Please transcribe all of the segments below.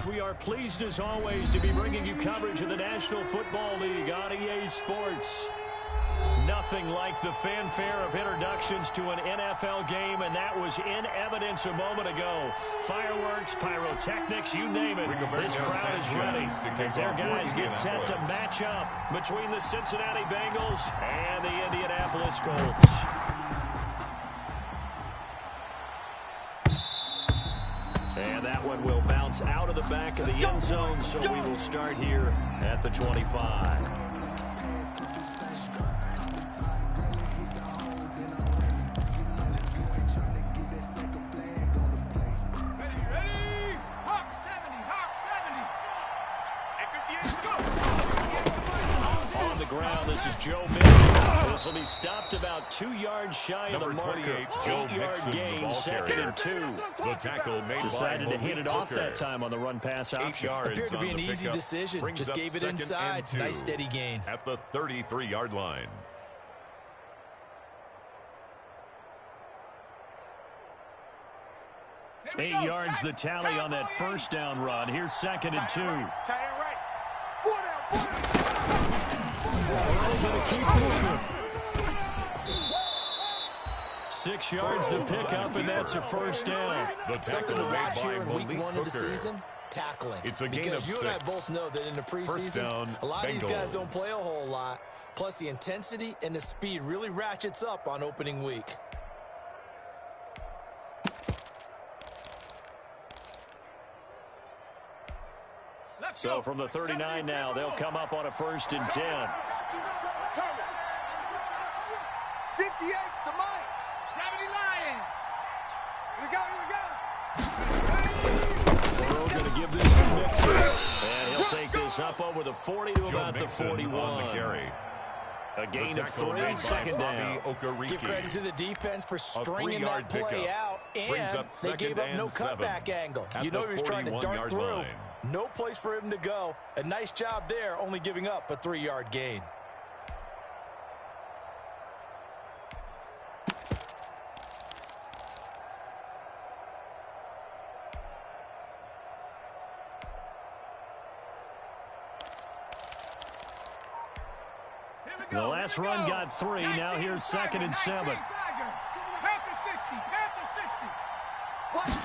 we are pleased as always to be bringing you coverage of the National Football League on EA Sports. Nothing like the fanfare of introductions to an NFL game, and that was in evidence a moment ago. Fireworks, pyrotechnics, you name it. This crowd is ready as their guys get set to match up between the Cincinnati Bengals and the Indianapolis Colts. And that one will bounce out of the back of the end zone, so we will start here at the 25. This is Joe Mixon. This will be stopped about 2 yards shy of the marker. 8-yard gain, 2nd and 2. The tackle made decided to hand it off that time on the run-pass option. Appeared to be an easy decision. Just gave it inside. Nice steady gain. At the 33-yard line. Eight yards the tally on that first down run. Here's 2nd and 2. Going to keep this one. 6 yards the pickup, and that's a first down. Something to watch here in week 1 of the season, tackling. It's a gain because of you 6. and I both know that in the preseason, a lot of these guys don't play a whole lot. Plus, the intensity and the speed really ratchets up on opening week. So from the 39 now, they'll come up on a 1st and 10. 58's the Mike. 70 Lion. Here we go. We're going to give this to Mixon. And he'll take this up over the 40 to about the 41. A gain of 3, 2nd down. Give credit to the defense for stringing that play out, and they gave up no cutback angle. You know he was trying to dart through. No place for him to go. A nice job there, only giving up a 3-yard gain. The last run got 3. Now here's 2nd and 7. Panther 60.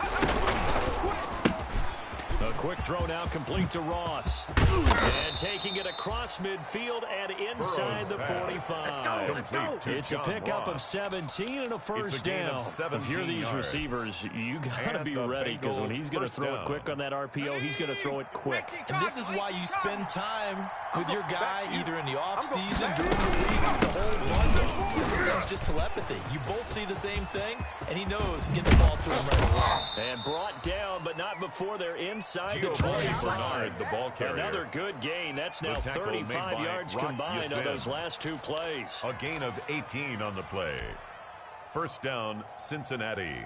A quick throw now complete to Ross. And taking it across midfield and inside the 45. It's a pickup of 17 and a first down. If you're these receivers, you got to be ready, because when he's going to throw it quick on that RPO, he's going to throw it quick. And this is why you spend time with your guy either in the offseason, during the week, the whole bundle. Because sometimes just telepathy. You both see the same thing, and he knows get the ball to him right away. And brought down, but not before they're inside the 25. The ball carrier. Another good gain. That's now 35 yards combined on those last 2 plays. A gain of 18 on the play. First down, Cincinnati.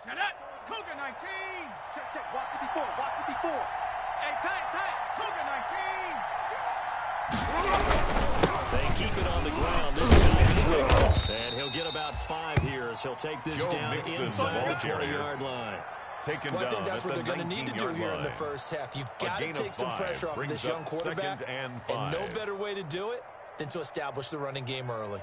Set up. Cougar 19. Check. Watch it before. Hey, tight. Cougar 19. They keep it on the ground. This guy is Mixon. And he'll get about 5 here as he'll take this down inside the 20-yard line. Well, I think that's what they're going to need to do here in the first half. You've got to take some pressure off of this young quarterback, and no better way to do it than to establish the running game early.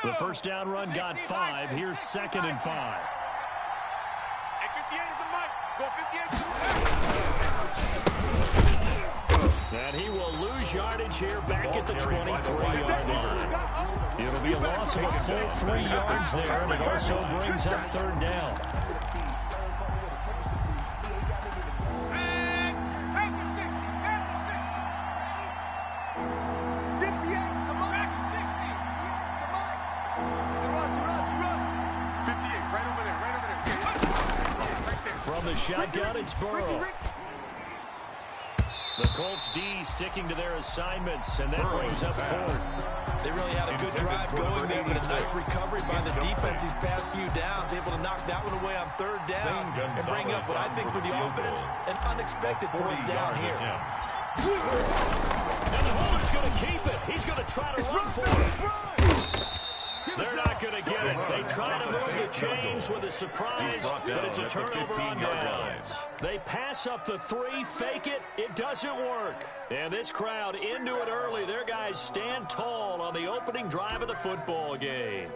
The first down run got 5. Here's 2nd and 5. And he will lose yardage here back at the 23-yard line. It'll be a loss of a full 3 yards there, and it also brings up 3rd down. From the shotgun, it's Burrow. The Colts D sticking to their assignments, and that brings up fourth. They really had a good drive going there, but a nice recovery by the defense these past few downs, able to knock that one away on third down and bring up what I think for the offense, an unexpected fourth down here. And the holder's going to keep it. He's going to try to run for it. They're not going to get it. They try to move the chains with a surprise, but it's a turnover on downs. They pass up the 3, fake it. It doesn't work. And this crowd into it early. Their guys stand tall on the opening drive of the football game.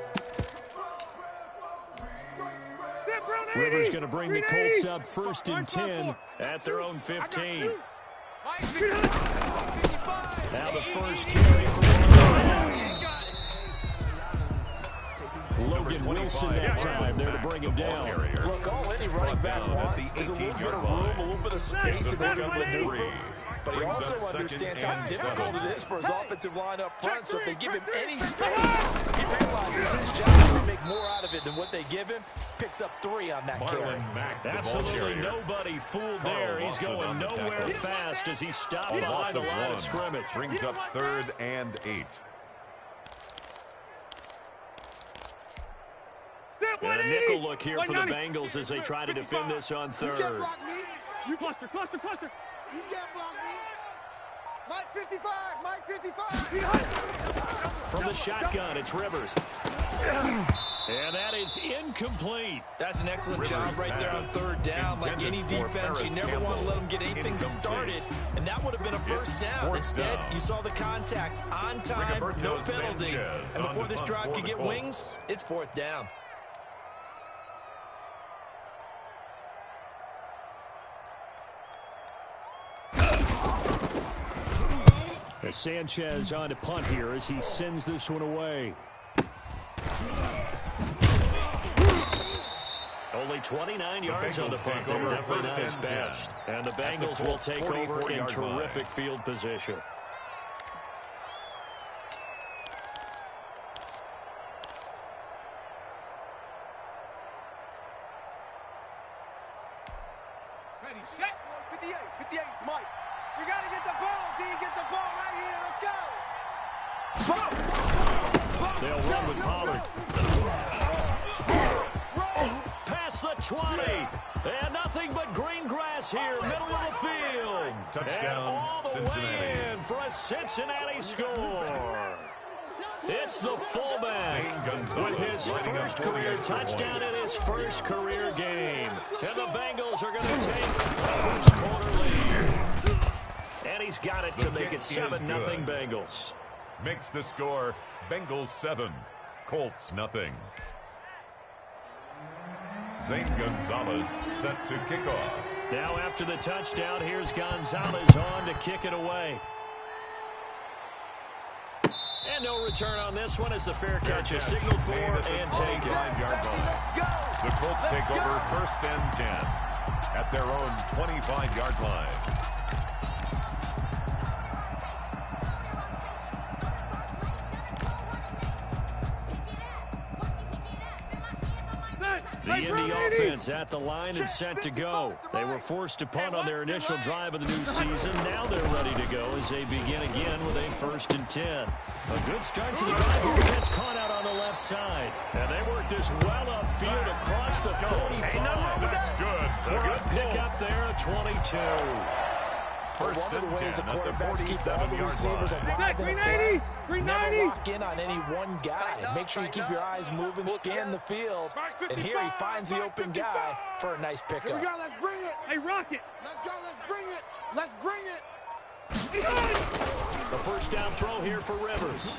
Rivers going to bring the Colts up 1st and 10 at their own 15. Now the first carry for Logan Wilson that time there to bring him down. Look, all any running back wants is a little bit of room, a little bit of space in order to maneuver. But he also understands how difficult it is for his offensive line up front. So if they give him any space, he realizes his job is to make more out of it than what they give him. Picks up 3 on that carry. Absolutely nobody fooled there. He's going nowhere fast as he stopped behind the line of scrimmage. Brings up 3rd and 8. And a nickel look here for the Bengals as they try to defend this on 3rd. You can't block me. You cluster. You can't block me. Mike 55. Mike 55. From the shotgun, it's Rivers. And that is incomplete. That's an excellent job right there on 3rd down. Like any defense, you never want to let them get anything started. And that would have been a first down. Instead, you saw the contact on time, no penalty. And before this drive could get wings, it's 4th down. As Sanchez on to punt here as he sends this one away. Only 29 yards on the punt there. Definitely not his best. And the Bengals will take over in terrific field position. Ready, set. 58. 58, it's Mike. You got to get the ball, D. Get the ball right here. Let's go. They'll run with Pollard. Past the 20. And nothing but green grass here, middle of the field. Touchdown, and all the Cincinnati. way in for a Cincinnati score. It's the fullback with his first career touchdown in his first career game. And the Bengals are going to take the first quarter lead. And he's got it to make it 7-0 Bengals. Makes the score Bengals 7, Colts nothing. Zane Gonzalez set to kick off. Now after the touchdown, here's Gonzalez on to kick it away. And no return on this one as the fair catch is signaled for and taken. The Colts take over 1st and 10 at their own 25-yard line. The Indy offense at the line and set to go. They were forced to punt on their initial drive of the new season. Now they're ready to go as they begin again with a 1st and 10. A good start to the drive. That's caught out on the left side. And they work this well upfield across the 45. That's good. A good pick up there at 22. One of the ways the quarterbacks keep all the receivers alive in the play. Never lock in on any one guy. Make sure you keep your eyes moving, scan the field. And here he finds the open guy for a nice pickup. Here we go, let's bring it. Hey, Rocket. Let's go, let's bring it. Let's bring it. The first down throw here for Rivers.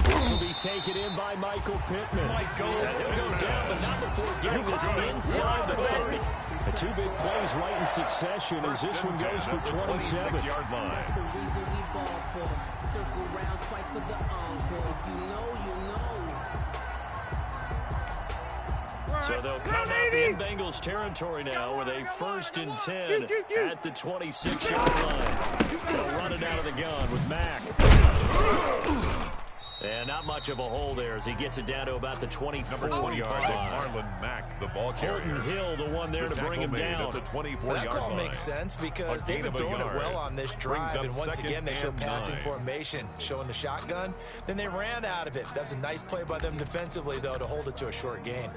This will be taken in by Michael Pittman. And he'll go down, but not before getting this inside the 30. The 2 big plays right in succession as this one goes for 27. 26-yard line. The reason we ball for. Circle round twice for the encore. If you know, you know. So they'll come up in Bengals territory now with a 1st and 10 at the 26-yard line. They'll run it out of the gun with Mack. And not much of a hole there as he gets it down to about the 24-yard line. Marlon Mack, the ball carrier. Holton Hill, the one there to bring him down. At the 24-yard that call line. makes sense because they've been throwing it well on this drive. And once again, they show passing formation, showing the shotgun. Then they ran out of it. That's a nice play by them defensively, though, to hold it to a short gain.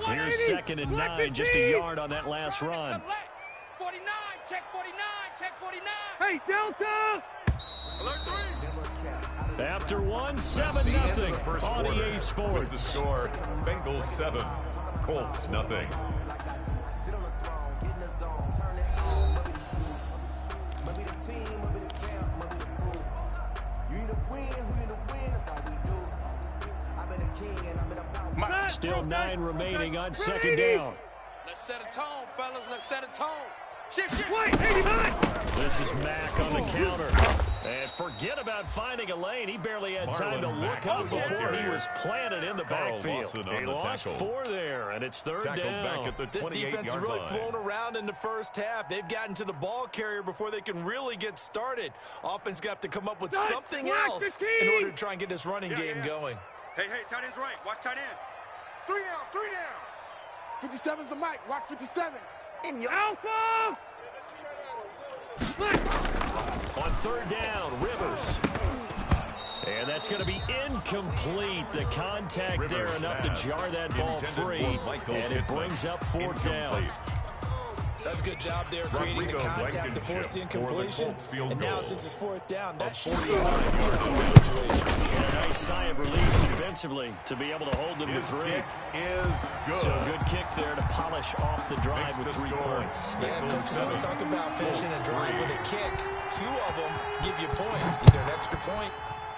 Here's 2nd and 9, just a yard on that last run. 49, check 49, check 49. Hey, Delta! Alert 3. After 1, 7-0 on EA Sports. With the score, Bengals 7, Colts nothing. Still 9 remaining on 2nd down. Let's set a tone, fellas. Let's set a tone. Shift, wait, 89. This is Mack on the counter. And forget about finding a lane. He barely had time to look up before he was planted in the backfield. He lost 4 there, and it's 3rd down. Back at the this defense has really flown around in the first half. They've gotten to the ball carrier before they can really get started. Offense got to come up with something else in order to try and get this running game going. Hey, tight end's right. Watch tight end. 3 down. 57's the mic. Watch 57. In your Alpha! On 3rd down, Rivers. And that's going to be incomplete. The contact Rivers there enough to jar that ball free. And it brings up 4th down. That's a good job there, creating the contact to force the incompletion. And now, since it's 4th down, that should be a situation. And a nice sigh of relief defensively to be able to hold them to 3. Is good. So a good kick there to polish off the drive with 3 points. Yeah, coaches always talk about finishing a drive with a kick. 2 of them give you points, either an extra point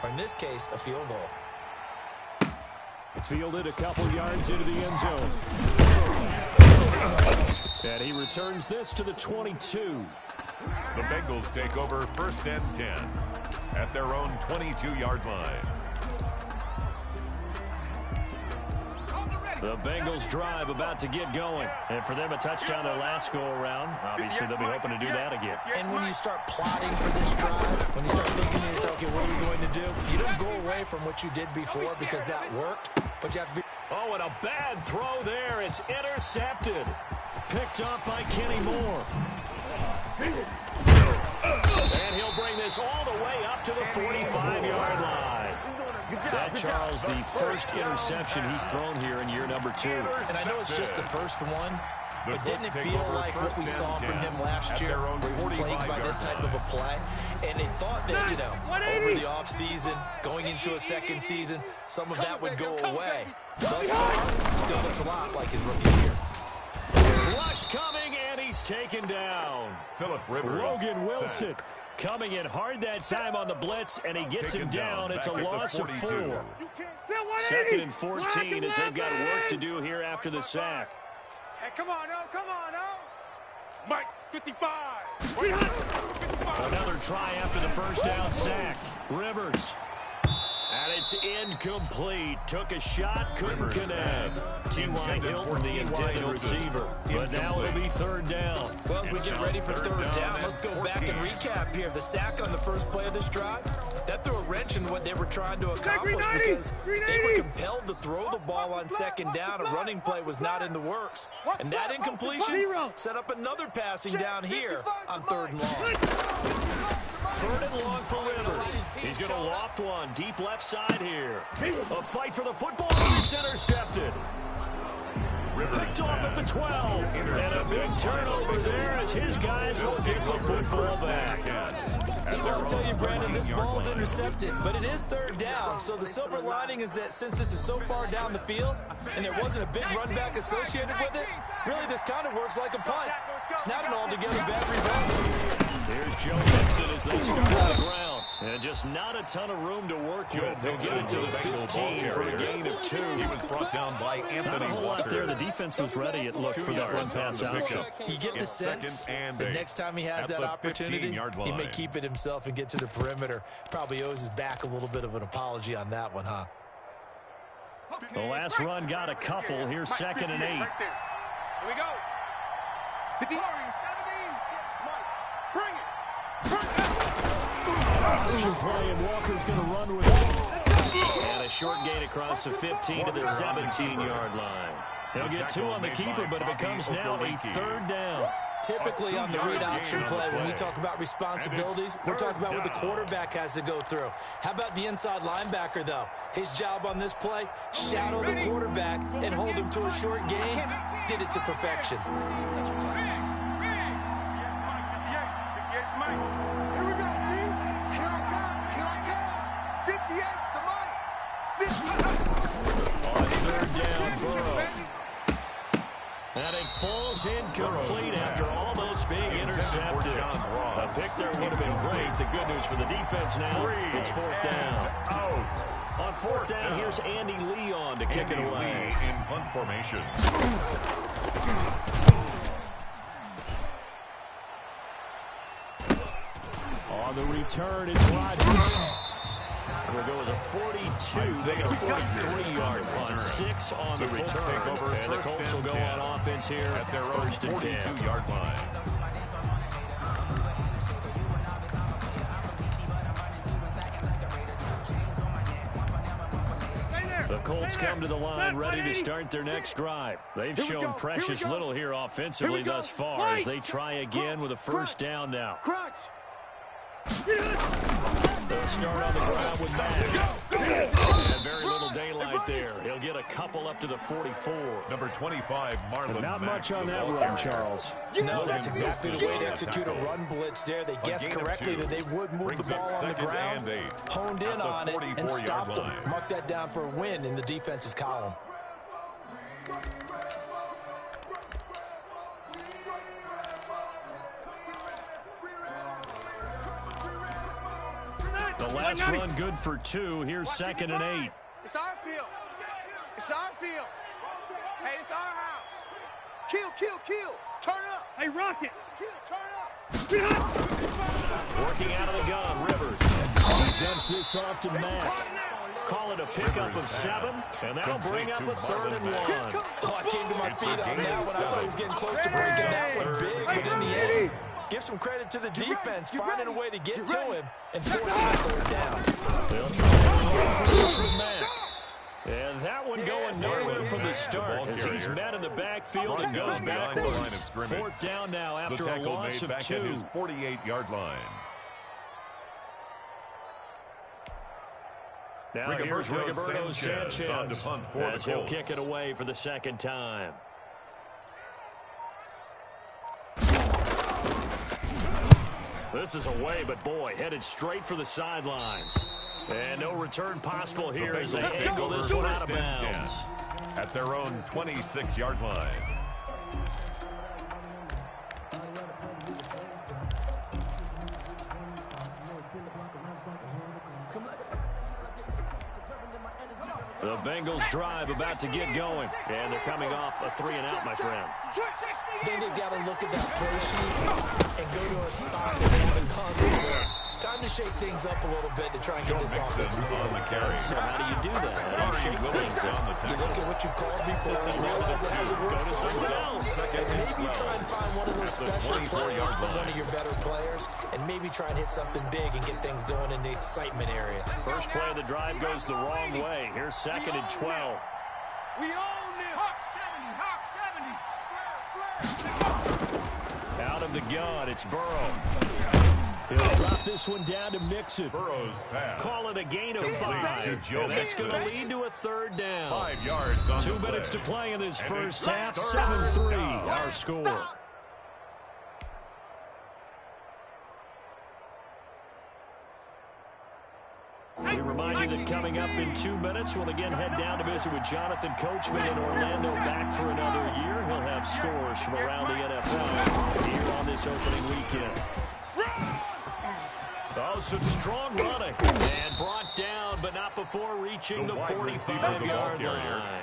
or, in this case, a field goal. Fielded a couple yards into the end zone. And he returns this to the 22. The Bengals take over 1st and 10 at their own 22-yard line. The Bengals drive about to get going. And for them, a touchdown their last go-around. Obviously, they'll be hoping to do that again. And when you start plotting for this drive, when you start thinking to yourself, okay, what are we going to do? You don't go away from what you did before because that worked, but you have to be... Oh, and a bad throw there. It's intercepted. Picked up by Kenny Moore. And he'll bring this all the way up to the 45-yard line. That, Charles, the first interception he's thrown here in year number 2. And I know it's just the first one, but didn't it feel like what we saw from him last year, where he was plagued by this type of a play? And they thought that, you know, over the offseason, going into a second season, some of that would go away. Thus far, still looks a lot like his rookie year. Rush coming, and he's taken down. Phillip Rivers. Logan Wilson coming in hard that time on the blitz, and he gets him down. It's a loss of 4. 2nd and 14 as they've got work to do here after the sack. Hey, come on, Mike, 55. Another try after the first down sack. Rivers. And it's incomplete. Took a shot, couldn't connect. T.Y. Hilton, the intended receiver. But now it'll be 3rd down. Well, as we get ready for 3rd down, let's go back and recap here. The sack on the first play of this drive, that threw a wrench in what they were trying to accomplish because they were compelled to throw the ball on 2nd down. A running play was not in the works. And that incompletion set up another passing down here on 3rd and long. 3rd and long for Rivers. He's going to loft one deep left side here. A fight for the football. It's intercepted. Picked off at the 12. And a big turnover there as his guys will get the football back. I'll tell you, Brandon, this ball is intercepted, but it is 3rd down. So the silver lining is that since this is so far down the field and there wasn't a big run back associated with it, really this kind of works like a punt. It's not an altogether bad result. Here's Joe Mixon as they start on the ground. And just not a ton of room to work with. They'll get it to the 15 for a gain of 2. He was brought down by Anthony Walker. There, the defense was ready, it looked, for that run pass option. You get the sense that next time he has that opportunity, he may keep it himself and get to the perimeter. Probably owes his back a little bit of an apology on that one, huh? The last run got a couple. Here's 2nd and 8. Here we go. 50. 17. option play, and Walker's going to run with it. And a short gain across the 15 to the 17-yard line. He'll get 2 on the keeper, but it becomes now a 3rd down. Typically on the read option play, when we talk about responsibilities, we're talking about what the quarterback has to go through. How about the inside linebacker, though? His job on this play, shadow the quarterback and hold him to a short gain. Did it to perfection. Here we go, D. Here I come. 58's the money. 58. On 3rd down, Burrow. And it falls incomplete after almost being intercepted. A pick there would have been great. The good news for the defense now, it's 4th down. On 4th down, here's Andy Leon to kick it away. In punt formation. On the return, it's Rodgers. We'll go as a 42, they get a 43-yard punt. 6 on the return. And the Colts will go on offense here at their own 42-yard line. The Colts come to the line ready to start their next drive. They've shown precious little here offensively thus far as they try again with a 1st down now. They'll start on the ground with Matt. And very little daylight there. He'll get a couple up to the 44. Number 25, Marlon. Not much on that run, Charles. No, that's exactly the way to execute a run blitz there. They guessed correctly that they would move the ball on the ground, honed in on it, and stopped them. Mark that down for a win in the defense's column. The last run good for 2. Here's 2nd and 8. It's our field. It's our field. Hey, it's our house. Kill. Turn it up. Hey, Rocket. Kill, turn up. Working out of the gun, Rivers. He dumps this off to Mack. Call it a pickup of 7, and that'll bring up a 3rd and 1. Oh, I came to my feet on that one. I thought he was getting close to breaking that one big, but in the end, give some credit to the defense, finding a way to get to him and forcing a 3rd down. They'll try to go for this Mack. And that one going nowhere from the start as he's met in the backfield and goes backwards. 4th down now after a loss of 2. At his 48-yard line. Now here's Rigoberto Sanchez as he'll kick it away for the 2nd time. This is away, but boy, headed straight for the sidelines. And no return possible here as they angle this one out of bounds. At their own 26-yard line. The Bengals drive about to get going. And they're coming off a 3-and-out, my friend. I think they've got to look at that play sheet and go to a spot that they haven't gone before. Time to shake things up a little bit to try and get this offense moving. So how do you do that? How do you shake things up? You look at what you've called before and realize it hasn't worked so well. And maybe try and find one of those special plays for one of your better players and maybe try and hit something big and get things going in the excitement area. First play of the drive goes the wrong way. Here's 2nd and 12. We own this. Hawk 70. Out of the gun, it's Burrow. He'll drop this one down to Mixon. Burrow's pass. Call it a gain of 5. And that's going to lead to a 3rd down. 5 yards on 2 minutes to play in this first half. 7-3 our score. We remind you that coming up in 2 minutes, we'll again head down to visit with Jonathan Coachman in Orlando, back for another year. He'll have scores from around the NFL here on this opening weekend. Oh, some strong running. And brought down, but not before reaching the 45-yard line.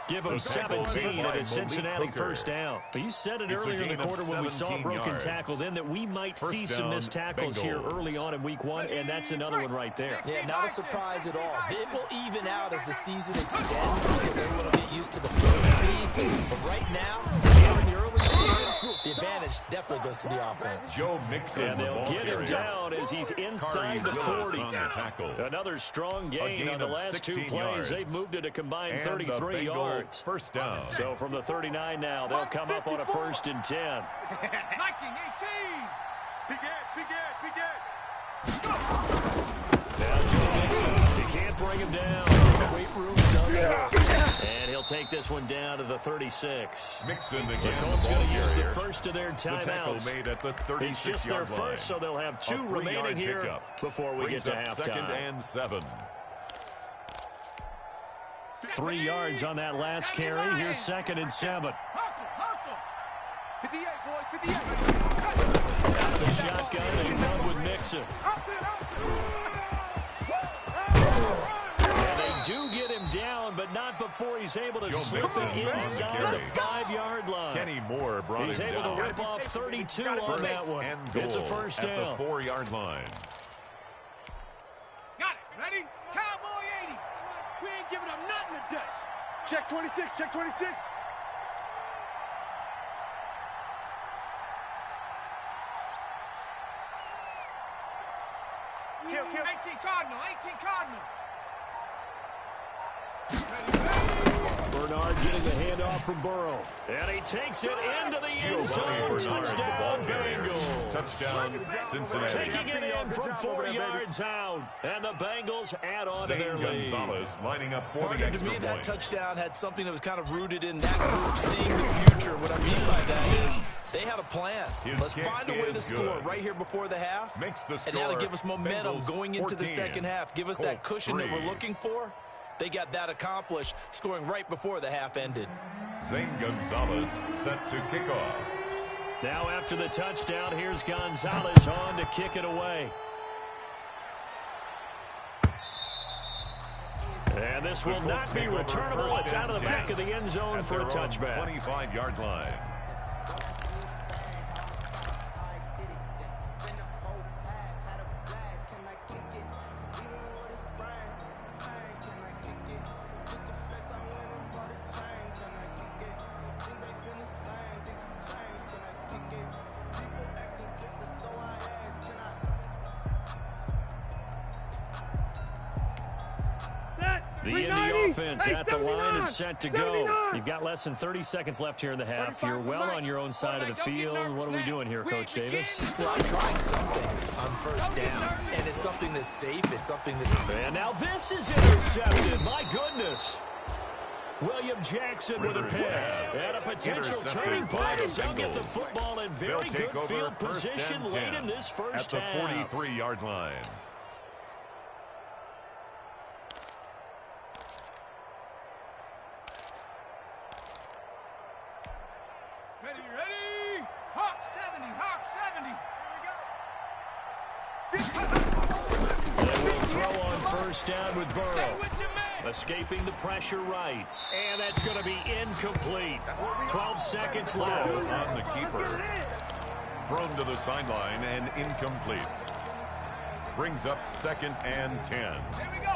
Give him 17 at a Cincinnati 1st down. But you said it earlier in the quarter when we saw a broken tackle then that we might see some missed tackles here early on in week 1, and that's another one right there. Yeah, not a surprise at all. It will even out as the season extends because everyone will get used to the play speed. But right now, in the early season, the advantage definitely definitely goes to the offense. Joe Mixon, and they'll get him down as he's inside the 40. On the tackle. Another strong gain on the last 2 plays. Yards. They've moved it a combined 33 yards. First down. So from the 39 now, they'll come up on a 1st and 10. 19, 18. Big Ed. Now Joe Mixon, you can't bring him down. The weight room does it. And he'll take this one down to the 36. Mixon The again. Colts going to use the first of their timeouts. The made at the It's just their first, so they'll have 2 remaining here before we get to halftime. 2nd and 7. 3 yards on that last carry. Here's 2nd and 7. Hustle. 58, boys, 58. Out of the shotgun, they run with Mixon. And they do get him down, but not before he's able to slip it inside the 5-yard line. Kenny Moore brought He's him able down. to rip off 32 on that one. It's a first down. At the 4-yard line. Got it. Ready? Cowboy 80. We ain't giving them nothing today. Check 26. Check 26. Kill. 18 Cardinal. Bernard getting the handoff from Burrow. And he takes it into the end zone. Touchdown, Bengals. Touchdown, Cincinnati. Taking it in from 4 yards out. And the Bengals add on to their lead. Gonzalez lining up for the Partner, extra to me, point. that touchdown had something that was kind of rooted in that group seeing the future. What I mean by that is they had a plan. Let's find a way to score right here before the half. Makes the score. And that'll give us momentum Bengals going into 14. the second half. Give us Colts that cushion 3. that we're looking for. They got that accomplished, scoring right before the half ended. Zane Gonzalez set to kick off. Now after the touchdown, here's Gonzalez on to kick it away. And this will not be returnable. It's out of the back of the end zone for a touchback. 25-yard line. The Indy offense at the line and set to go. You've got less than 30 seconds left here in the half. You're well on your own side of the field. What are we doing here, Coach Davis? Well, I'm trying something on first down, and it's something that's safe. It's something that's... And now this is intercepted. My goodness. William Jackson with a pick. And a potential turning point as they'll get the football in very good field position late in this first half. At the 43-yard line. Ready? Hawk 70. They will throw on first down with Burrow. Escaping the pressure right. And that's going to be incomplete. 12 seconds left. On the keeper. Thrown to the sideline and incomplete. Brings up 2nd and 10.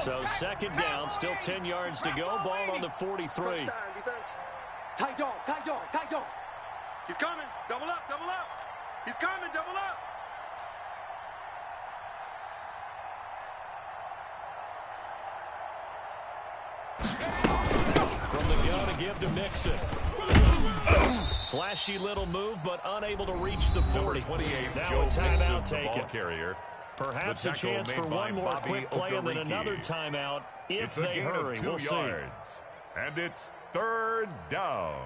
So second down, still 10 yards to go. Ball on the 43. Defense. Tight dog. He's coming. Double up. He's coming. Double up. From the gun to give to Mixon. Flashy little move, but unable to reach the 40. 28. Now a timeout taken. Carrier. Perhaps a chance for one more quick play and then another timeout if they hurry. We'll see. And it's 3rd down.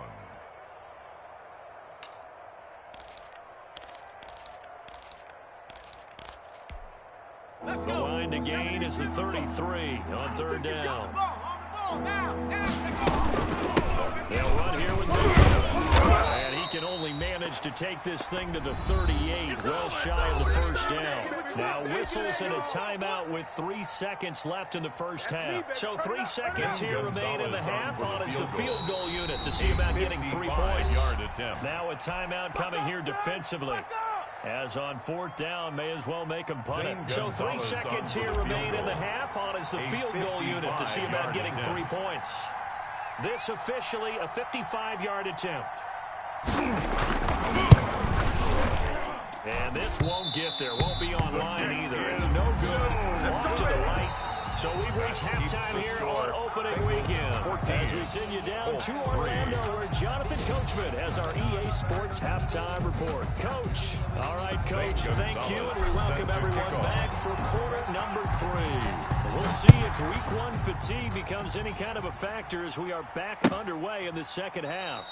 The line to gain is the 33 on 3rd down. They'll run here with Mixon. And he can only manage to take this thing to the 38, well shy of the first down. Now whistles and a timeout with 3 seconds left in the first half. So 3 seconds here remain in the half on as the field goal unit to see about getting 3 points. Now a timeout coming here defensively. As on 4th down, may as well make him punt it. So 3 seconds here remain in the half on as the field goal unit to see about getting 3 points. This officially a 55-yard attempt. And this won't get there. Won't be online either. It's no good. Off to the right. So we've reached halftime here on opening weekend. As we send you down to Orlando, where Jonathan Coachman has our EA Sports halftime report. Coach. All right, Coach, thank you. And we welcome everyone back for quarter number 3. We'll see if week 1 fatigue becomes any kind of a factor as we are back underway in the second half.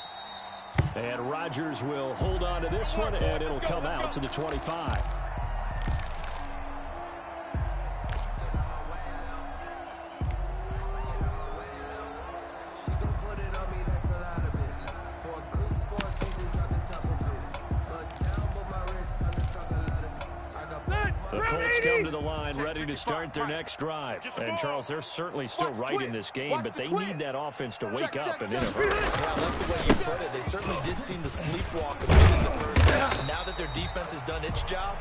And Rodgers will hold on to this one, and it'll come out to the 25. The Colts come to the line ready to start their next drive. And, Charles, they're certainly still right in this game, but they need that offense to wake up and in a hurry. Yeah, I like the way you put it. They certainly did seem to sleepwalk a bit in the first half. Now that their defense has done its job,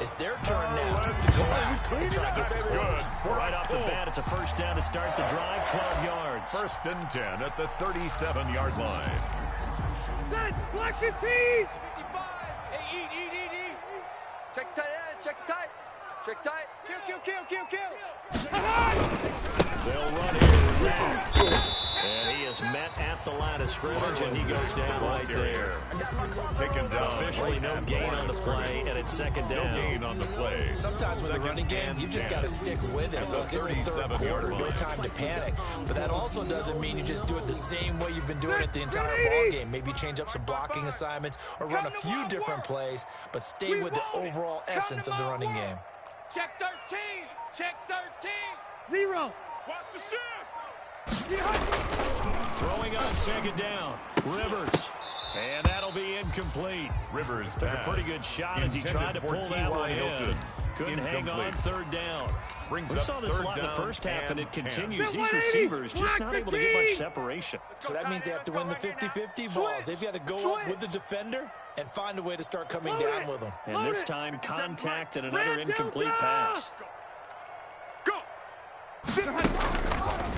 it's their turn now to go out and try to get some points. Right off the bat, it's a first down to start the drive, 12 yards. 1st and 10 at the 37-yard line. Set, block 15. 55. Hey, eat. Check tight end, check tight. Check tight. Kill. They'll run here. And he is met at the line of scrimmage, and he goes down right there. Taken down. Officially no gain on the play, and it's second down. No gain on the play. Sometimes with the running game, you've just got to stick with it. Look, it's the third quarter, no time to panic. But that also doesn't mean you just do it the same way you've been doing it the entire ball game. Maybe change up some blocking assignments or run a few different plays, but stay with the overall essence of the running game. Check 13. Check 13. 0. Watch the shift. Throwing on second down. Rivers. And that'll be incomplete. Rivers took a pretty good shot as he tried to pull that one in. Couldn't hang on third down. We saw this a lot in the first half, and it continues. These receivers just not able to get much separation. So that means they have to win the 50-50 balls. They've got to go up with the defender and find a way to start coming down with them. And this time, contact and another incomplete pass. Go.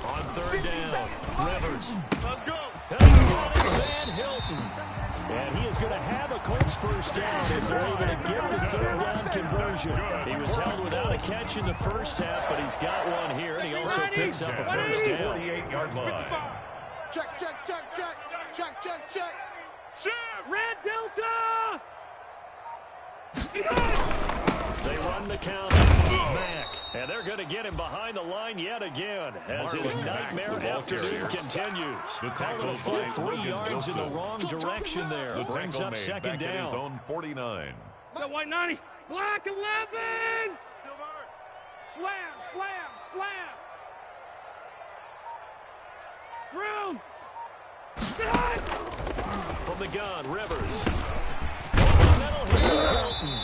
On third down, Rivers. Let's go. He's got his man Hilton. And he is going to have a Colts first down as they're able to get the third down conversion. He was held without a catch in the first half, but he's got one here, and he also picks up a first down. 48-yard line. Check. Red Delta. They run the count. Mack. And they're going to get him behind the line yet again as his nightmare afternoon continues. Calling a full 3 yards in the wrong direction there. Brings up second down. His own 49. Got white 90. Black 11. Slam. Brown. From the gun, Rivers. Middle, here's Hilton.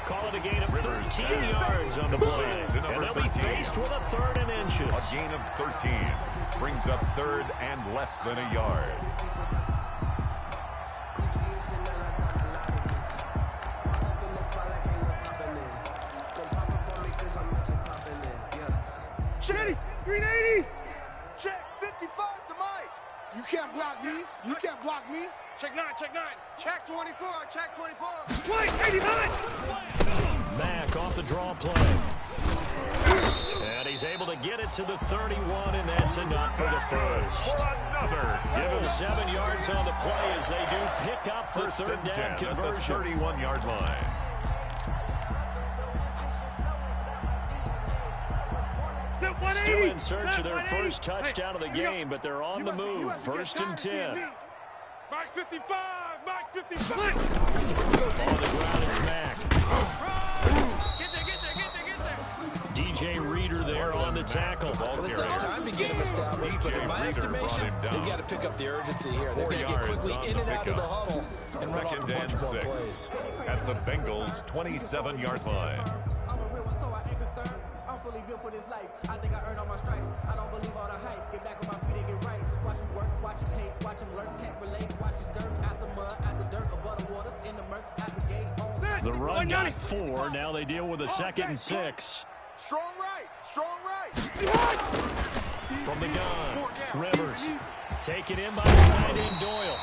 Call it a gain of 13 yards on the play. And they'll be faced with a third and inches. A gain of 13 brings up third and less than a yard. Chetty, 380. Check 55 to Mike. You can't block me. Check 9. Check 24. White 89. Mack off the draw play. And he's able to get it to the 31, and that's enough for the first. Give him 7 yards on the play as they do pick up the third down conversion. At the 31-yard line. Still in search of their first touchdown of the game, but they're on the move. 1st and 10. Mike 55. On the ground, it's Mack. Get there. DJ Reader there on the tackle. Well, it's not time to get him established, but in my estimation, they've got to pick up the urgency here. They've got to get quickly in and out of the huddle and run off a bunch more plays. At the Bengals' 27-yard line. Fully built for this life. I think I earned all my stripes. I don't believe all the hype. Get back on my feet and get right. Watch him work, watch him hate, watch him lurk, can't relate. Watch him skirt out the mud, out the dirt, above the waters, in the murks, out the gate. The run got 4. Now they deal with a 2nd and 6. Strong right. From the gun, Rivers taken in by the tight end Doyle.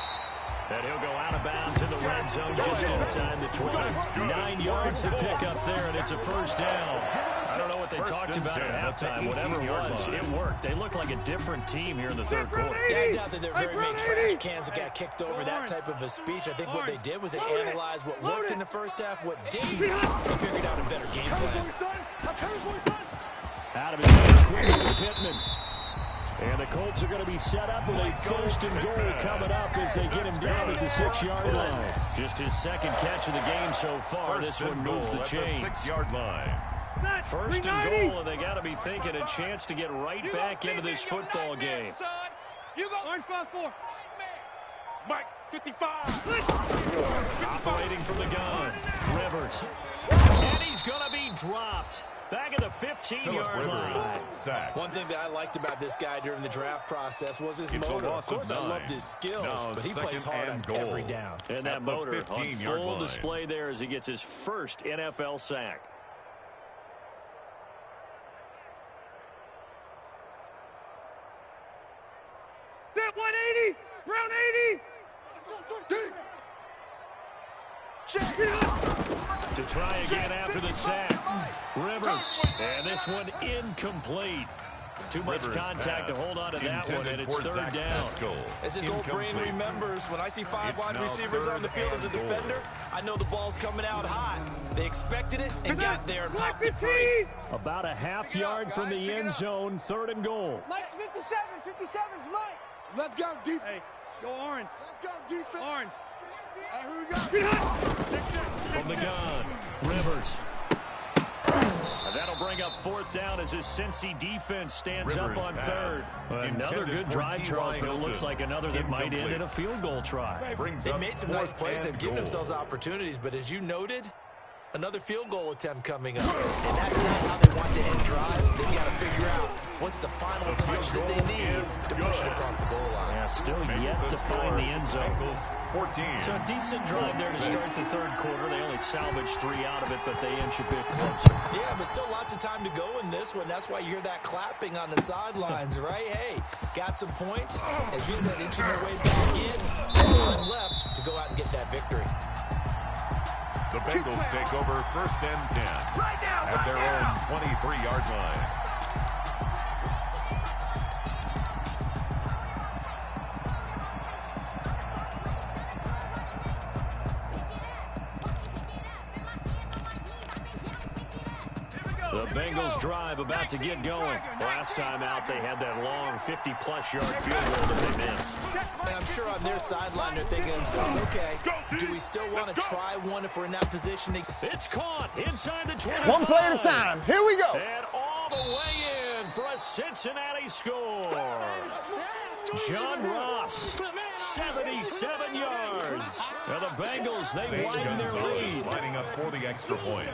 And he'll go out of bounds in the red red zone just inside the 20. 9 yards to pick up there, and it's a first down. I don't know what they talked about at halftime. Whatever it was, it worked. They looked like a different team here in the third quarter. Yeah, I doubt that there very many trash cans that got kicked over, that type of a speech. I think what they did was they analyzed what worked in the first half, what didn't, and figured out a better game plan. Out of his hands quickly with Pittman. And the Colts are going to be set up with a first and goal coming up as they get him down at the 6-yard line. Just his second catch of the game so far. This one moves the chains. 6-yard line. First and goal, and they got to be thinking a chance to get right back into this football game. You go. Orange spot 4. Mike, 55. Operating from the gun. Rivers. And he's going to be dropped. Back at the 15-yard line. Sack. One thing that I liked about this guy during the draft process was his motor. Of course, I loved his skills, but he plays hard on every down. And that motor on full display there as he gets his first NFL sack. Step 180. Round 80. To try again after the sack. Rivers. And this one incomplete. Too much contact to hold on to that one, and it's third down. As his old brain remembers, when I see 5 wide receivers on the field as a defender, I know the ball's coming out high. They expected it and got there and popped it free. About a half yard from the end zone, third and goal. Mike's 57. 57's Mike. Let's go, defense. Hey, go orange. Let's go, defense. Orange. Hey, here we go. From the gun, Rivers. And that'll bring up fourth down as his Cincy defense stands up on third. Another good drive, Charles, but it looks like another that might end in a field goal try. They made some nice plays. They've given themselves opportunities, but as you noted, another field goal attempt coming up. And that's not how they want to end drives. They've got to figure out what's the final touch that they need to push it across the goal line. Yeah, still yet to find the end zone. So a decent drive there to start the third quarter. They only salvaged 3 out of it, but they inch a bit closer. Yeah, but still lots of time to go in this one. That's why you hear that clapping on the sidelines, right? Hey, got some points. As you said, inching their way back in. Time left to go out and get that victory. The Bengals take over first and 10 at their own 23-yard line. The Bengals drive about to get going. Last time out, they had that long 50-plus yard field goal that they missed. And I'm sure on their sideline, they're thinking to themselves, okay, do we still want to try one if we're in that position? It's caught inside the 25. One play at a time. Here we go. And all the way in for a Cincinnati score. John Ross, 77 yards. Now the Bengals, they widen their lead. Lining up for the extra point.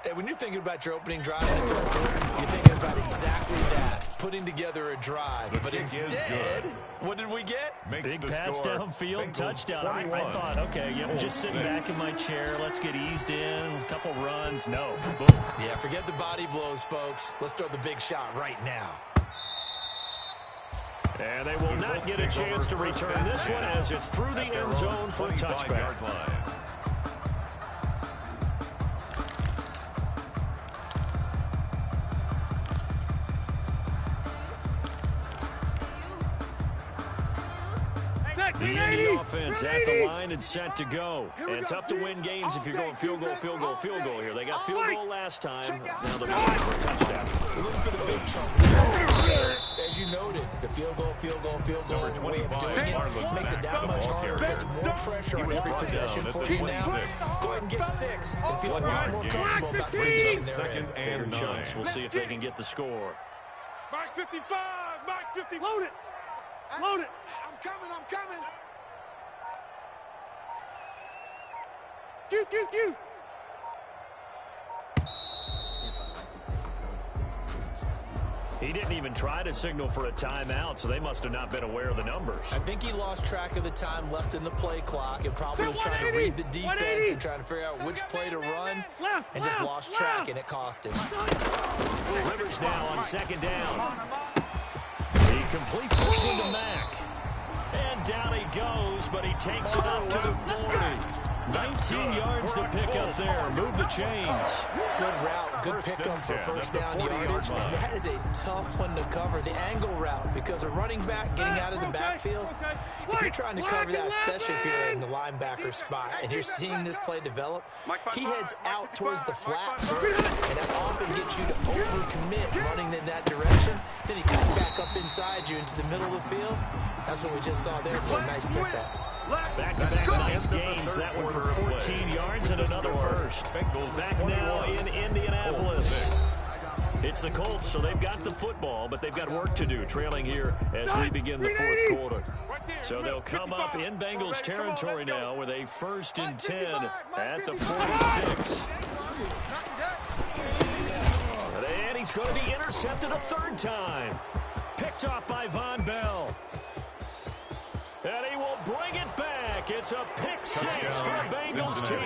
Hey, when you're thinking about your opening drive in the third quarter, you're thinking about exactly that, putting together a drive. But instead, what did we get? Big pass downfield, touchdown. I thought, okay, yep, just sitting back in my chair. Let's get eased in, a couple runs. No, boom. Yeah, forget the body blows, folks. Let's throw the big shot right now. And they will not get a chance to return this one as it's through the end zone for a touchback. The Indy offense at the line and set to go. And tough to win games if you're going field goal, field goal, field goal here. They got field goal last time. Now they're looking for a touchdown. Looking for the big chunk. As you noted, the field goal way of doing it makes it that much harder. Puts more pressure on every possession for you now. Go ahead and get 6 and feel a lot more comfortable about the position they're in. Second and 9. We'll see if they can get the score. Mike 55. Mike 50. Load it. Load it. I'm coming. I'm coming. Q. He didn't even try to signal for a timeout, so they must have not been aware of the numbers. I think he lost track of the time left in the play clock and probably was trying to read the defense and trying to figure out which play to run and just lost track, and it cost him. Rivers now on second down. He completes this one to Mack. And down he goes, but he takes it up to the 40. 19 yards to pick up there. Move the chains. Good route. Good pickup for first down yardage. And that is a tough one to cover, the angle route, because a running back getting out of the backfield, if you're trying to cover that, especially if you're in the linebacker spot, and you're seeing this play develop, he heads out towards the flat first, and that often gets you to overcommit running in that direction. Then he cuts back up inside you into the middle of the field. That's what we just saw there for a nice pickup. Back-to-back nice gains. That one for 14 yards and another first. Back now in Indianapolis. It's the Colts, so they've got the football, but they've got work to do, trailing here as we begin the fourth quarter. So they'll come up in Bengals territory now with a 1st and 10 at the 46. And he's going to be intercepted a third time. Picked off by Von Bell. And he will bring it back. It's a pick six for the Bengals team.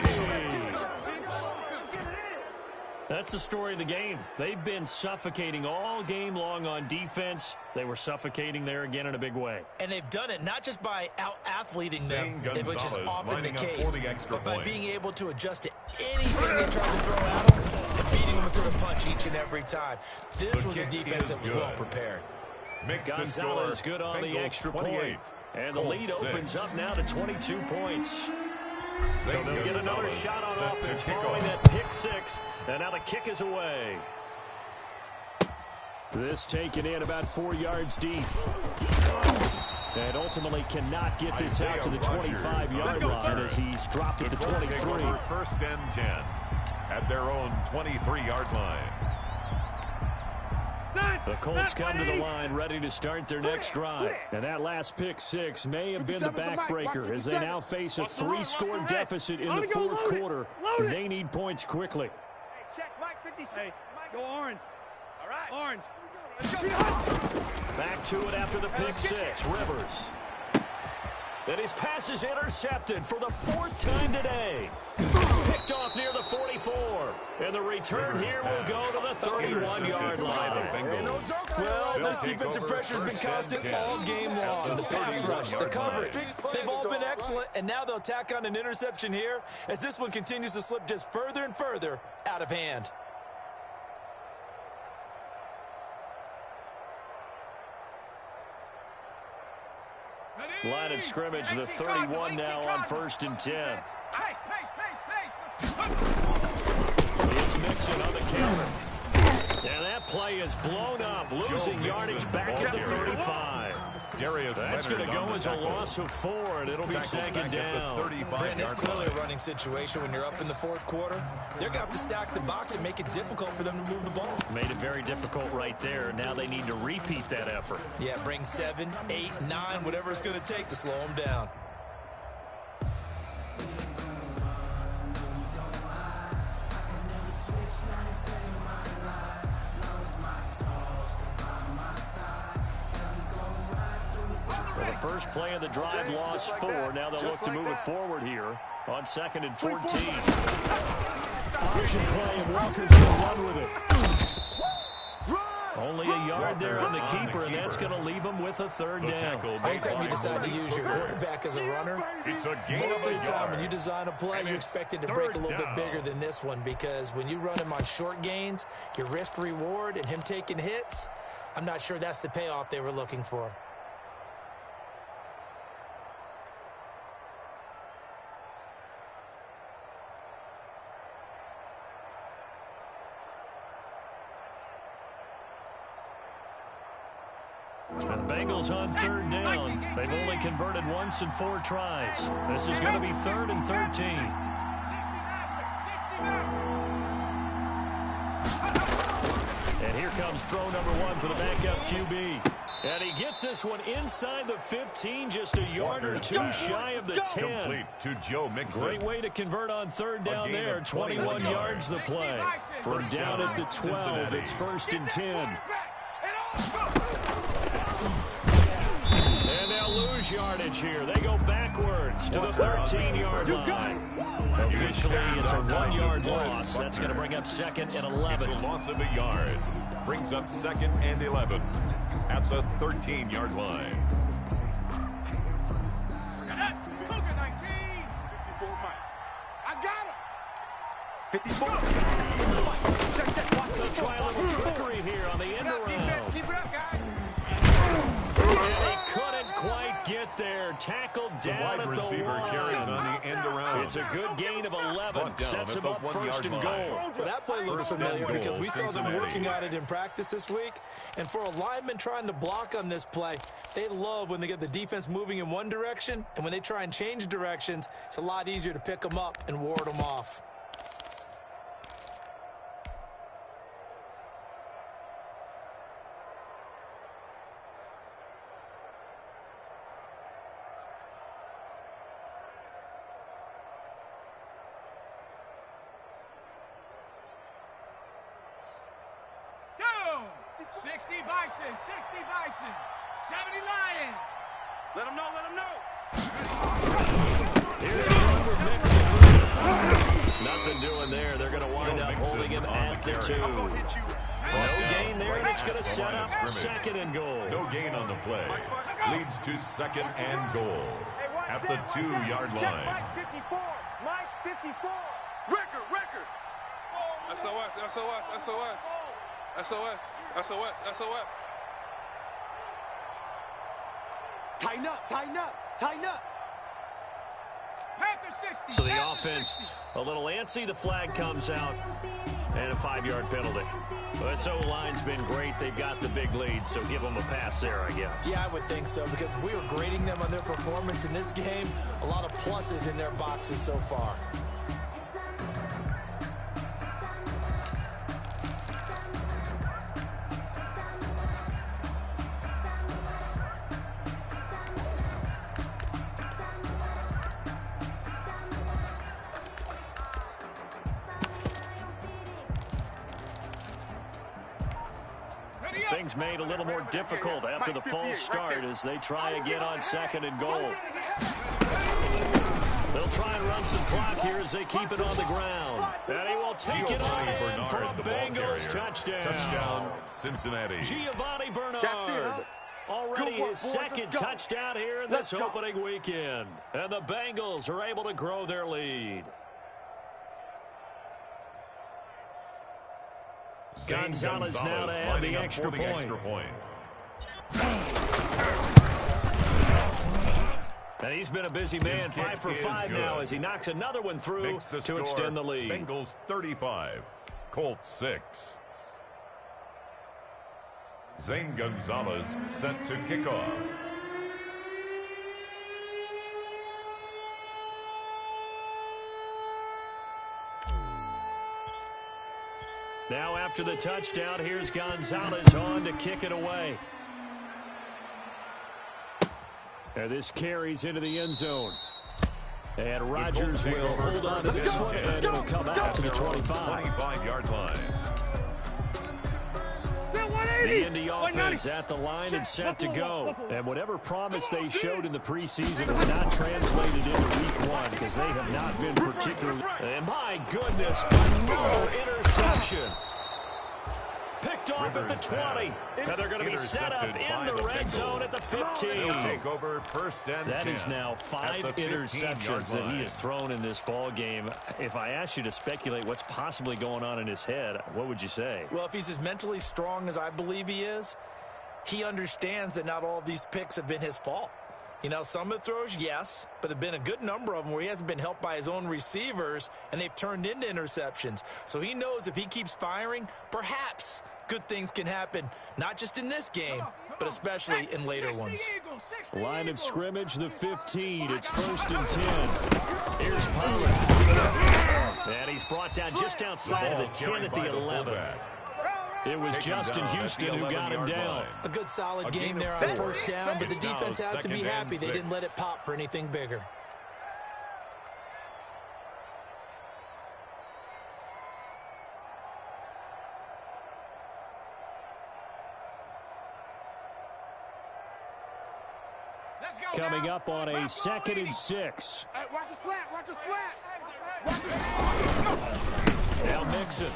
That's the story of the game. They've been suffocating all game long on defense. They were suffocating there again in a big way. And they've done it not just by out-athleting them, which is often the case, but by being able to adjust to anything they try to throw at them and beating them to the punch each and every time. This was a defense that was well prepared. Gonzalez good on the extra point. And the lead opens up now to 22 points. So they'll get another shot on offense following that pick six. And now the kick is away. This taken in about 4 yards deep. And ultimately cannot get this out to the 25-yard line as he's dropped at the 23. 1st and 10 at their own 23-yard line. The Colts come to the line ready to start their next drive. And that last pick six may have been the backbreaker as they now face a 3-score deficit in the fourth quarter. They need points quickly. Check Mike 56. Go orange. All right. Orange. Back to it after the pick six. Rivers. And his pass is intercepted for the 4th time today. Picked off near the 44. And the return here will go to the 31-yard line. Well, this defensive pressure has been constant all game long. The pass rush, the coverage, they've all been excellent, and now they'll tack on an interception here as this one continues to slip just further and further out of hand. Line of scrimmage, the 31 now on 1st and 10. It's Mixon on the counter. And that play is blown up, losing yardage back at the 35. That's going to go as a loss of 4, and it'll be 2nd down. Brandon, it's clearly a running situation when you're up in the fourth quarter. They're going to have to stack the box and make it difficult for them to move the ball. Made it very difficult right there. Now they need to repeat that effort. Yeah, bring 7, 8, 9, whatever it's going to take to slow them down. First play of the drive, lost 4. Now they'll look to move it forward here on 2nd and 14. Option play, and Walker's going to run with it. Only a yard there on the keeper, and that's going to leave him with a 3rd down. Anytime you decide to use your quarterback as a runner, most of the time when you design a play, you expect it to break a little bit bigger than this one, because when you run him on short gains, your risk-reward and him taking hits, I'm not sure that's the payoff they were looking for. And the Bengals on 3rd down. They've only converted once in 4 tries. This is going to be 3rd and 13. And here comes throw number 1 for the backup QB. And he gets this one inside the 15, just a yard or 2 shy of the 10. Complete to Joe Mixon. Great way to convert on 3rd down there. 21 yards the play. From down at the 12, it's 1st and 10. And they'll lose yardage here. They go backwards to the 13-yard line. Officially, it's a 1-yard loss. That's going to bring up 2nd and 11. It's a loss of a yard. Brings up 2nd and 11 at the 13-yard line. 54. They'll try a little trickery here on the end around. Keep it up, guys. And he couldn't quite get there. Tackled down at the receiver carries on the end around. It's a good gain of 11. Sets him up first and goal. Well, that play looks familiar because we saw them working on it in practice this week. And for a lineman trying to block on this play, they love when they get the defense moving in one direction. And when they try and change directions, it's a lot easier to pick them up and ward them off. Down. 60 Bison, 60 Bison, 70 Lions. Let them know, let them know. Here's a run with Mixon. Nothing doing there. They're going to wind up holding him at the 2. No gain there, and it's going to set up second and goal. No gain on the play. Leads to second and goal at the 2-yard line. Mike 54, Mike 54. Record. SOS, SOS, SOS. SOS, SOS, SOS. Tighten up, tighten up, tighten up. Panther 60. So the offense a little antsy. The flag comes out, and a 5-yard penalty. Well, this O-line's been great. They've got the big lead, so give them a pass there, I guess. Yeah, I would think so, because we were grading them on their performance in this game. A lot of pluses in their boxes so far. Things made a little more difficult after the false start as they try again on second and goal. They'll try and run some clock here as they keep it on the ground. And he will take it on in for a Bengals touchdown. Touchdown, Cincinnati. Giovanni Bernard. Already his second touchdown here in this opening weekend. And the Bengals are able to grow their lead. Gonzalez now to add the extra point. And he's been a busy man, 5 for 5 now as he knocks another one through to extend the lead. Bengals 35, Colts 6. Zane Gonzalez set to kick off. Now after the touchdown, here's Gonzalez on to kick it away. And this carries into the end zone. And Rodgers will hold on to this one, and it'll come out to the 25-yard line. The Indy offense at the line and set to go. And whatever promise they showed in the preseason has not translated into week 1 because they have not been particularly... And my goodness, another interception. Picked off at the 20. And they're going to be set up in the red zone at the 15. Take over first and 10. That is now 5 interceptions that he has thrown in this ball game. If I asked you to speculate what's possibly going on in his head, what would you say? Well, if he's as mentally strong as I believe he is, he understands that not all of these picks have been his fault. You know, some of the throws, yes, but there have been a good number of them where he hasn't been helped by his own receivers, and they've turned into interceptions. So he knows if he keeps firing, perhaps good things can happen, not just in this game, but especially in later ones. Line of scrimmage, the 15. It's 1st and 10. Here's Pollard. And he's brought down just outside of the 10 at the 11. It was Justin Houston who got him down. A good solid game there on first down, but the defense has to be happy they didn't let it pop for anything bigger. Coming up on a 2nd and 6. Hey, watch the slant, watch the slant. Now Mixon.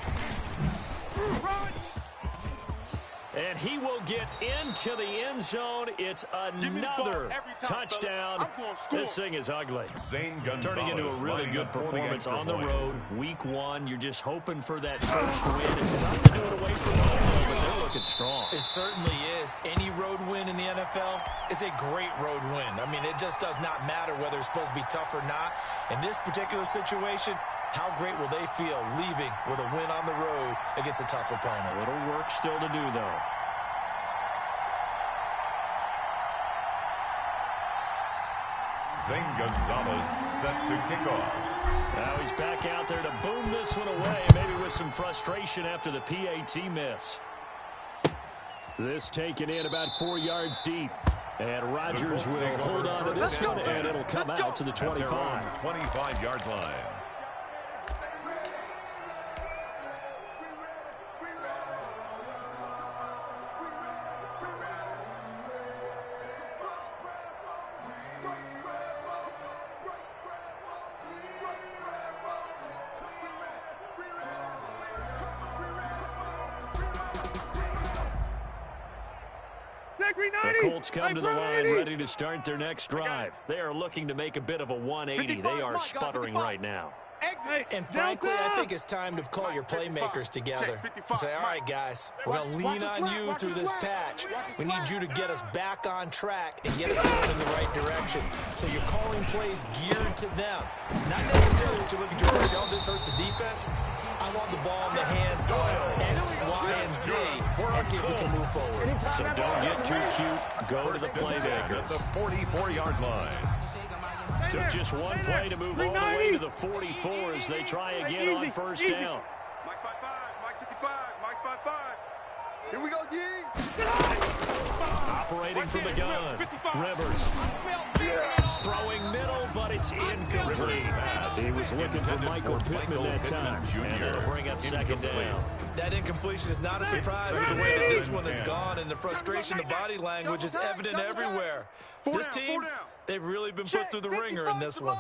And he will get into the end zone. It's another touchdown. This thing is ugly. Turning into a really good performance on the road. Week 1, you're just hoping for that first win. It's tough to do it away from home, but they're looking strong. It certainly is. Any road win in the NFL is a great road win. I mean, it just does not matter whether it's supposed to be tough or not. In this particular situation, how great will they feel leaving with a win on the road against a tough opponent? A little work still to do, though. Zane Gonzalez set to kick off. Now he's back out there to boom this one away, maybe with some frustration after the PAT miss. This taken in about 4 yards deep. And Rodgers will hold on to this one, and it'll come out to the 25. 25-yard line. The Colts come to the line ready to start their next drive. They are looking to make a bit of a 180. They are sputtering right now. And frankly, I think it's time to call your playmakers together and say, all right, guys, we're going to lean on you through this patch. We need you to get us back on track and get us going in the right direction. So you're calling plays geared to them. Not necessarily that you look at your coach, oh, this hurts the defense. I want the ball in the hands of X, Y, and Z and see if we can move forward. So don't get too cute. Go to the playmakers. At the 44-yard line. Took just one play to move all the way to the 44 as they try again on first down. Mike 5-5, Mike 55, Mike 5-5. Here we go, G. Operating from the gun. Rivers. Throwing middle, but it's incomplete. He was looking for Michael Pittman that time. And it'll bring up second down. That incompletion is not a surprise with the way that this one has gone, and the frustration, the body language is evident everywhere. This team, they've really been put through the ringer in this one.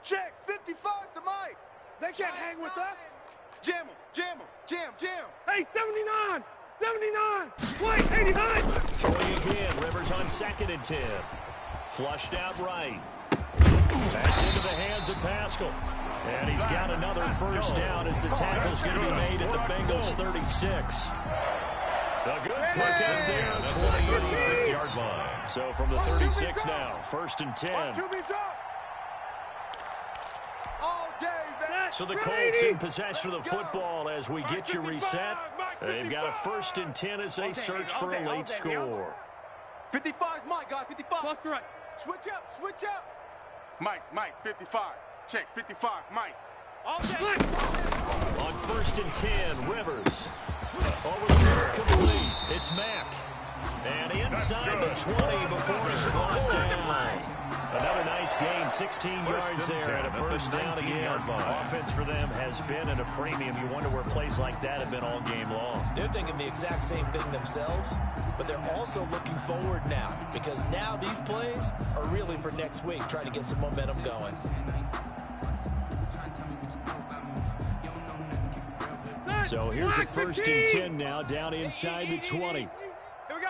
Check 55 to Mike. They can't hang with us. Jam him, jam him, jam, jam. Hey, 79, 79, wait, 89. Throwing again, Rivers on 2nd and 10. Flushed out right. That's into the hands of Pascal. And he's got another first down as the tackle's going to be made at the Bengals 36. A good pick out there, 26-yard line. So from the 36 now, 1st and 10. So the Colts in possession of the football as we get you reset. They've got a 1st and 10 as they search for a late score. 55's Mike, guys, 55. Plus right. Switch up, switch up. Mike, 55. Check, 55, Mike. All day. On 1st and 10, Rivers. Over the middle, complete. It's Mack. And inside the 20 before he's brought down. Another nice gain, 16 yards there and a first down again. Offense for them has been at a premium. You wonder where plays like that have been all game long. They're thinking the exact same thing themselves, but they're also looking forward now because now these plays are really for next week, trying to get some momentum going. So here's a 1st and 10 now down inside the 20. Here we go.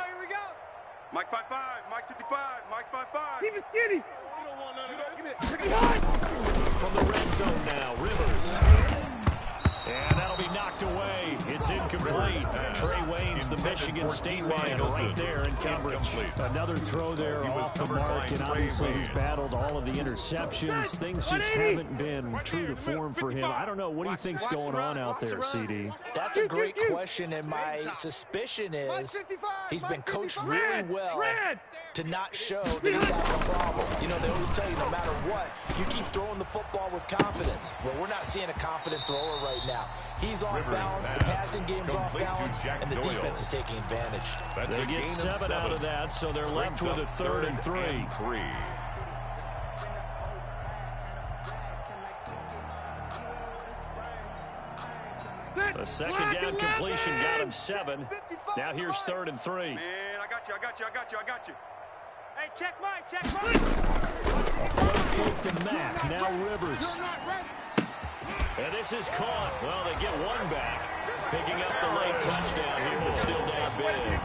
Mike 5-5, Mike 55, Mike 5-5. Keep it skinny. You don't want none of this. From the red zone now, Rivers. And that'll be knocked away. It's incomplete. Trey Wayne's the Michigan State man right there in coverage. Another throw there off the mark, and obviously he's battled all of the interceptions. Things just haven't been true to form for him. I don't know. What do you think's going on out there, CD? That's a great question, and my suspicion is he's been coached really well to not show that he's having a problem. You know, they always tell you no matter what, you keep throwing the football with confidence. Well, we're not seeing a confident thrower right now. He's off balance, the passing game's off balance, and the defense is taking advantage. They get 7 out of that, so they're left with a 3rd and 3. The second down completion got him 7. Now here's 3rd and 3. Man, I got you. Hey, check Mike. Fake to Mack, now Rivers. And this is caught. Well, they get one back. Picking up the late touchdown here, but still down big.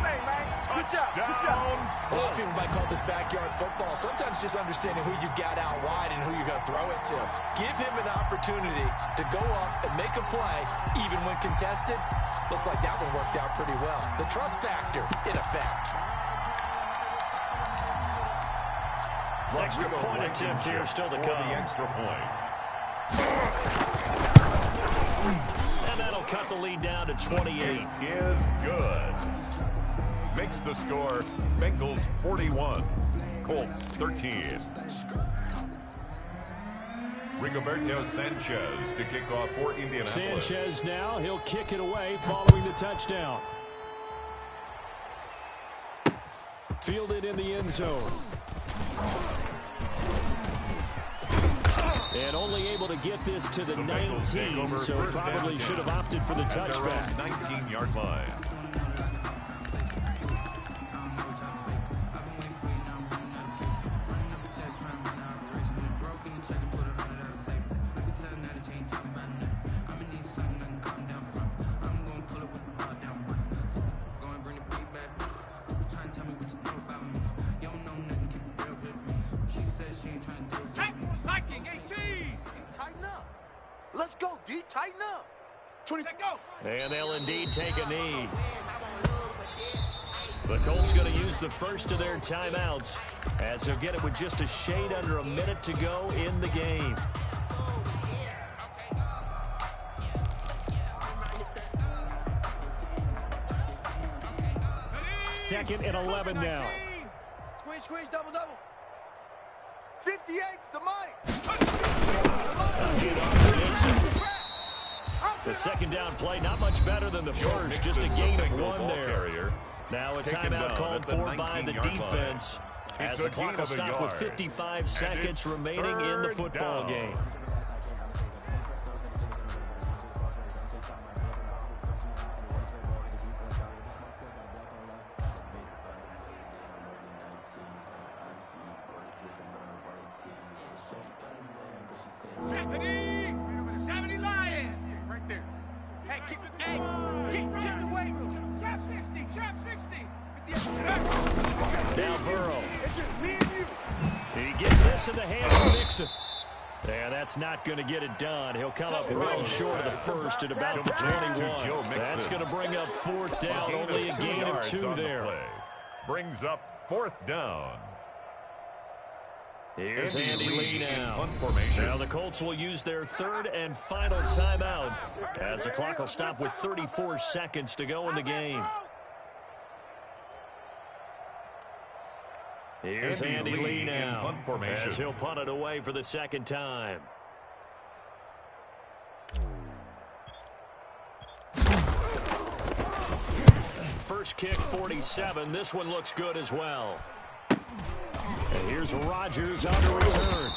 Touchdown. A lot of people might call this backyard football. Sometimes just understanding who you've got out wide and who you're going to throw it to. Give him an opportunity to go up and make a play, even when contested. Looks like that one worked out pretty well. The trust factor, in effect. Extra point attempt here still to come. The extra point. And that'll cut the lead down to 28. Is good. Makes the score Bengals 41, Colts 13. Rigoberto Sanchez to kick off for Indianapolis. Sanchez now, he'll kick it away following the touchdown. Fielded in the end zone. And only able to get this to the 19, so probably should have opted for the touchback. 19-yard line. Let's go, D. Tighten up. 20. And they'll indeed take a knee. The Colts going to use the first of their timeouts as they'll get it with just a shade under a minute to go in the game. Second and 11 now. Squeeze, double. 58's the money. The second down play, not much better than the first, just a gain of one there. Now a timeout called for by the defense as the clock will stop with 55 seconds remaining in the football game. Now Burrow. It's just me and you. He gets this in the hands of Nixon. Yeah, that's not going to get it done. He'll come up well short of the first at about the 21. That's going to bring up fourth down. Only a gain of 2 there. Brings up fourth down. Here's Andy Lee now. Now the Colts will use their third and final timeout as the clock will stop with 34 seconds to go in the game. Here's Andy Lee now as he'll punt it away for the second time. First kick 47. This one looks good as well. And here's Rodgers on the return.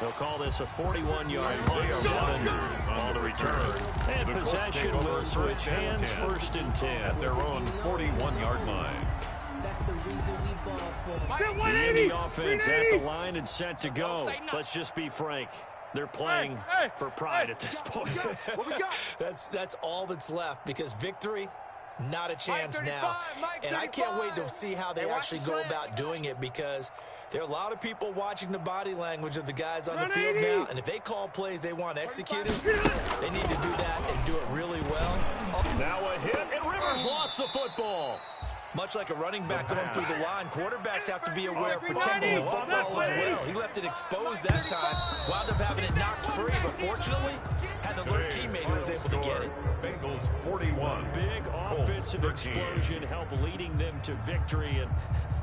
They'll call this a 41-yard punt, 7 on the return. And possession will switch hands, first and 10. At their own 41-yard line. The Indy offense at the line and set to go. Let's just be frank. They're playing for pride at this point. What we got? That's all that's left, because victory, not a chance now. And I can't wait to see how they actually go about doing it, because there are a lot of people watching the body language of the guys on the field now, and if they call plays they want executed, they need to do that and do it really well. Now a hit, and Rivers lost the football. Much like a running back going through the line, quarterbacks have to be aware of protecting the football as well. He left it exposed that time, wound up having it knocked free, but fortunately had an alert teammate who was able to get it. Bengals 41. Big offensive explosion help leading them to victory, and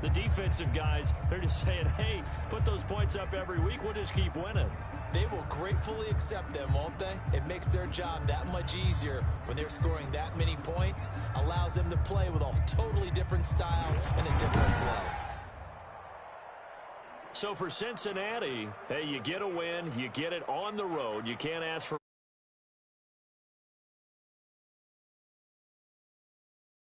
the defensive guys, they're just saying, hey, put those points up every week, we'll just keep winning. They will gratefully accept them, won't they? It makes their job that much easier when they're scoring that many points, allows them to play with a totally different style and a different flow. So for Cincinnati, hey, you get a win, you get it on the road, you can't ask for